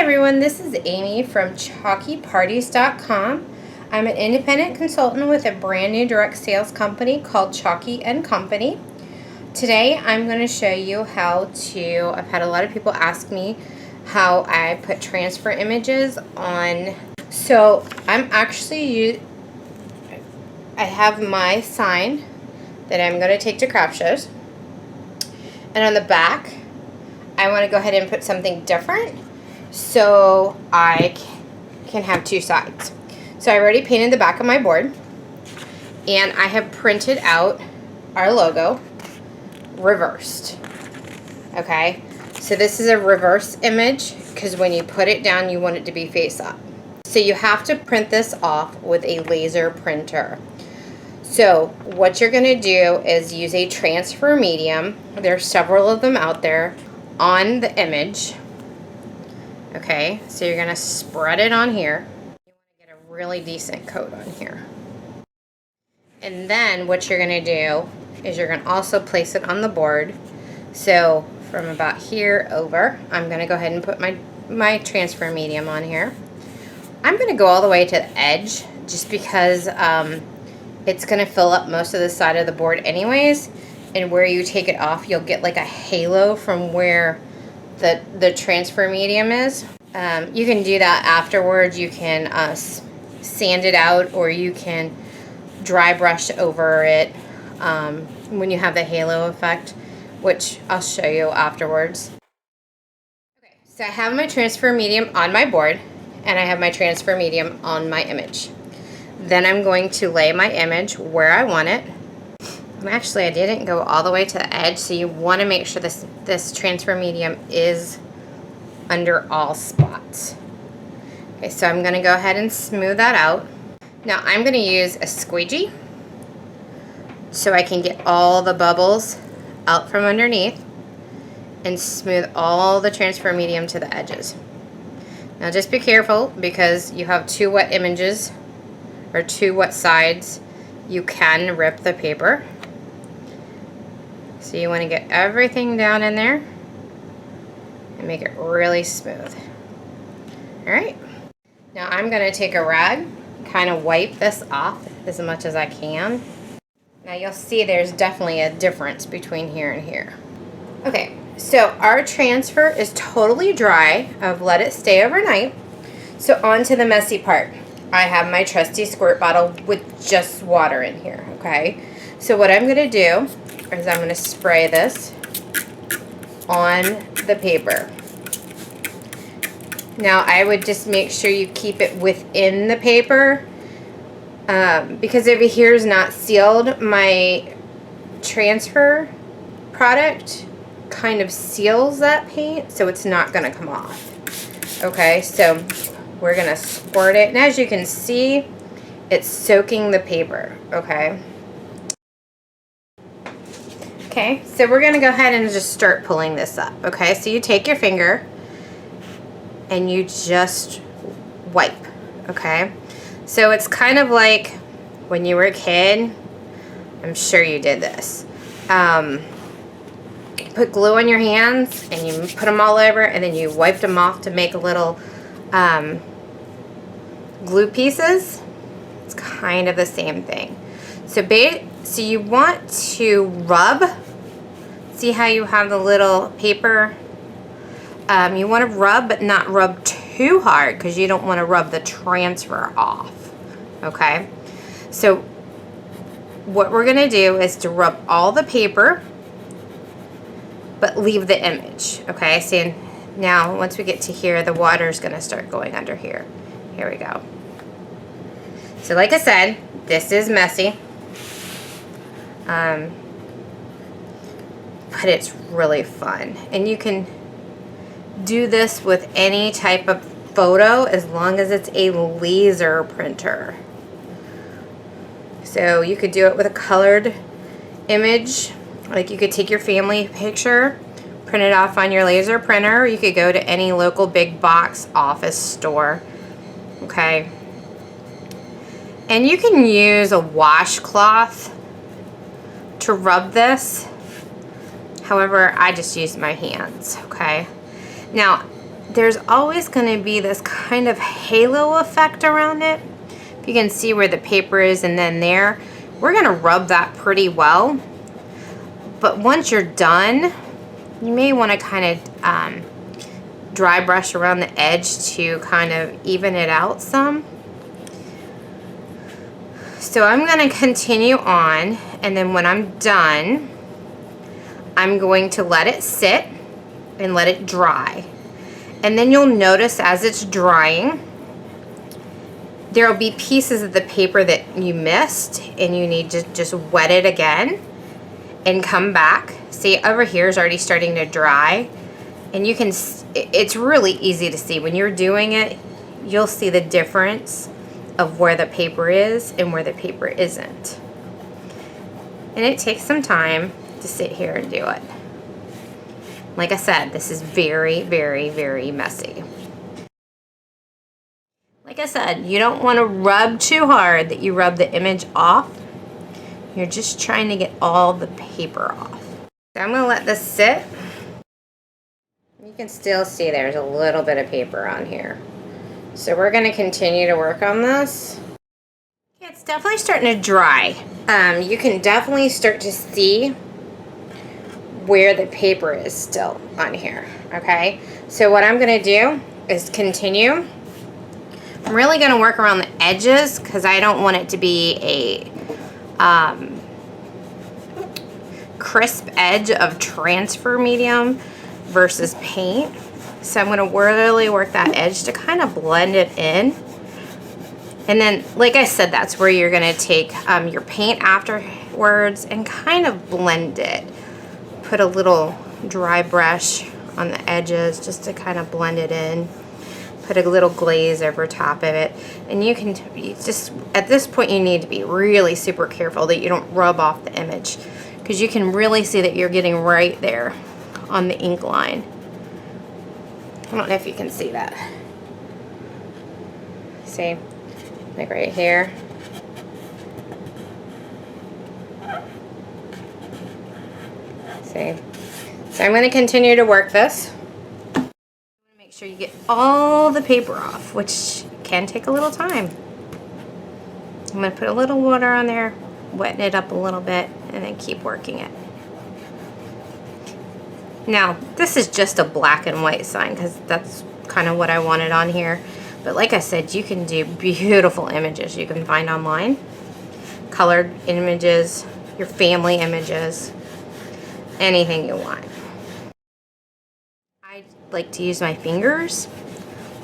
everyone, this is Amy from ChalkyParties.com. I'm an independent consultant with a brand new direct sales company called Chalky & Company. Today I'm going to show you how to, I've had a lot of people ask me how I put transfer images on. So I have my sign that I'm going to take to craft shows. And on the back, I want to go ahead and put something different so I can have two sides. So I already painted the back of my board, and I have printed out our logo reversed. Okay, so this is a reverse image because when you put it down, you want it to be face up. So you have to print this off with a laser printer. So what you're going to do is use a transfer medium. There's several of them out there on the image. Okay, so you're going to spread it on here. You want to get a really decent coat on here. And then what you're going to do is you're going to also place it on the board. So from about here over, I'm going to go ahead and put my transfer medium on here. I'm going to go all the way to the edge just because it's going to fill up most of the side of the board anyways. And where you take it off, you'll get like a halo from where the transfer medium is. You can do that afterwards. You can sand it out, or you can dry brush over it when you have the halo effect, which I'll show you afterwards. Okay, so I have my transfer medium on my board, and I have my transfer medium on my image. Then I'm going to lay my image where I want it. Actually, I didn't go all the way to the edge, so you want to make sure this transfer medium is under all spots. Okay, so I'm going to go ahead and smooth that out. Now I'm going to use a squeegee so I can get all the bubbles out from underneath and smooth all the transfer medium to the edges. Now just be careful because you have two wet images or two wet sides. You can rip the paper. So you want to get everything down in there and make it really smooth. Alright, now I'm going to take a rag, kind of wipe this off as much as I can. Now you'll see there's definitely a difference between here and here. Okay, so our transfer is totally dry. I've let it stay overnight. So on to the messy part. I have my trusty squirt bottle with just water in here, okay? So what I'm going to do is I'm going to spray this on the paper. Now I would just make sure you keep it within the paper because over here is not sealed. My transfer product kind of seals that paint, so it's not going to come off. Okay, so we're going to squirt it, and as you can see, it's soaking the paper. Okay, so we're going to go ahead and just start pulling this up. Okay, so you take your finger and you just wipe. Okay, so it's kind of like when you were a kid. I'm sure you did this. Put glue on your hands and you put them all over, and then you wiped them off to make little glue pieces. It's kind of the same thing. So you want to rub. See how you have the little paper? You want to rub, but not rub too hard because you don't want to rub the transfer off. Okay? So what we're going to do is to rub all the paper, but leave the image. Okay? See, now once we get to here, the water is going to start going under here. Here we go. So like I said, this is messy. But it's really fun. And you can do this with any type of photo as long as it's a laser printer. So you could do it with a colored image. Like you could take your family picture, print it off on your laser printer. You could go to any local big box office store. Okay. And you can use a washcloth to rub this. However, I just used my hands, okay? Now, there's always going to be this kind of halo effect around it. If you can see where the paper is and then there, we're going to rub that pretty well. But once you're done, you may want to kind of dry brush around the edge to kind of even it out some. So I'm going to continue on, and then when I'm done, I'm going to let it sit and let it dry. And then you'll notice as it's drying, there will be pieces of the paper that you missed, and you need to just wet it again and come back. See, over here is already starting to dry, and you can, it's really easy to see. When you're doing it, you'll see the difference of where the paper is and where the paper isn't. And it takes some time to sit here and do it. Like I said, this is very, very, very messy. Like I said, you don't want to rub too hard that you rub the image off. You're just trying to get all the paper off. So I'm going to let this sit. You can still see there's a little bit of paper on here. So we're going to continue to work on this. It's definitely starting to dry. You can definitely start to see where the paper is still on here. Okay, so what I'm going to do is continue. I'm really going to work around the edges because I don't want it to be a crisp edge of transfer medium versus paint. So I'm going to really work that edge to kind of blend it in. And then, like I said, that's where you're going to take your paint afterwards and kind of blend it. Put a little dry brush on the edges just to kind of blend it in. Put a little glaze over top of it. And you can just, at this point, you need to be really super careful that you don't rub off the image, because you can really see that you're getting right there on the ink line. I don't know if you can see that. See? Like right here. See? So I'm going to continue to work this. Make sure you get all the paper off, which can take a little time. I'm going to put a little water on there, weten it up a little bit, and then keep working it. Now, this is just a black and white sign because that's kind of what I wanted on here. But like I said, you can do beautiful images you can find online. Colored images, your family images, anything you want. I like to use my fingers,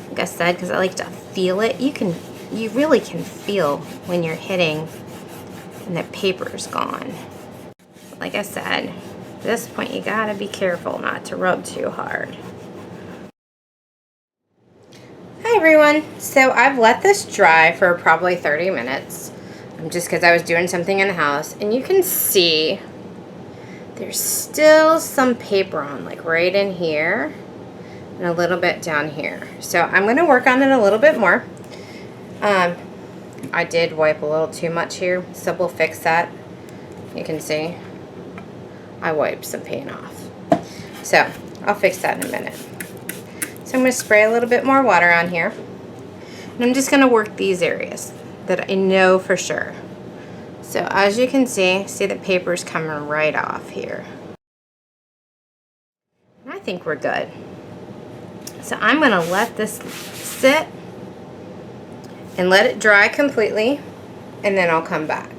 like I said, because I like to feel it. You really can feel when you're hitting and the paper's gone. Like I said, at this point you gotta be careful not to rub too hard. Hi everyone, so I've let this dry for probably 30 minutes, just because I was doing something in the house, and you can see there's still some paper on, like right in here and a little bit down here. So I'm going to work on it a little bit more. I did wipe a little too much here, so we'll fix that. You can see I wiped some paint off. So I'll fix that in a minute. So I'm going to spray a little bit more water on here. And I'm just going to work these areas that I know for sure. So as you can see the paper's coming right off here. I think we're good. So I'm going to let this sit and let it dry completely, and then I'll come back.